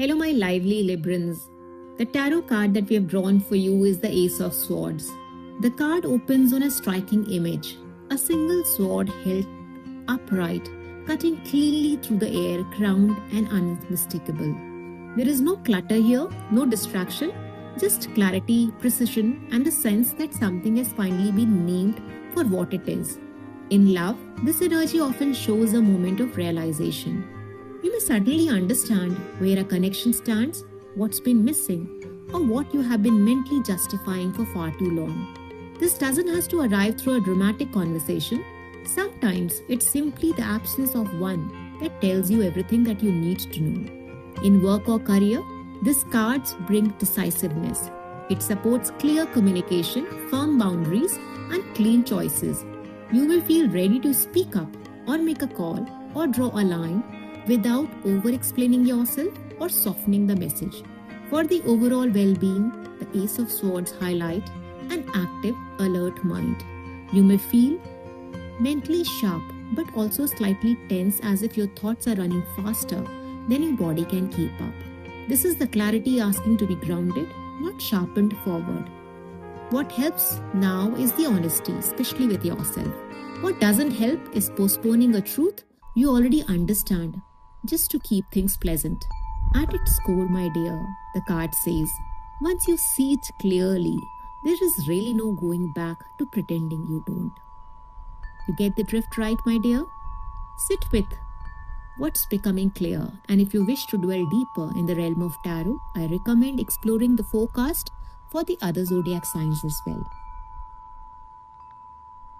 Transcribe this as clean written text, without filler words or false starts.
Hello, my lively Librans. The tarot card that we have drawn for you is the Ace of Swords. The card opens on a striking image, a single sword held upright, cutting cleanly through the air, crowned and unmistakable. There is no clutter here, no distraction, just clarity, precision, and the sense that something has finally been named for what it is. In love, this energy often shows a moment of realization. You may suddenly understand where a connection stands, what's been missing, or what you have been mentally justifying for far too long. This doesn't have to arrive through a dramatic conversation. Sometimes it's simply the absence of one that tells you everything that you need to know. In work or career, these cards bring decisiveness. It supports clear communication, firm boundaries, and clean choices. You will feel ready to speak up or make a call or draw a line without over-explaining yourself or softening the message. For the overall well-being, the Ace of Swords highlight an active, alert mind. You may feel mentally sharp but also slightly tense, as if your thoughts are running faster than your body can keep up. This is the clarity asking to be grounded, not sharpened forward. What helps now is the honesty, especially with yourself. What doesn't help is postponing a truth you already understand, just to keep things pleasant. At its core, my dear, the card says, once you see it clearly, there is really no going back to pretending you don't. You get the drift, right, my dear? Sit with what's becoming clear, and if you wish to dwell deeper in the realm of tarot, I recommend exploring the forecast for the other zodiac signs as well.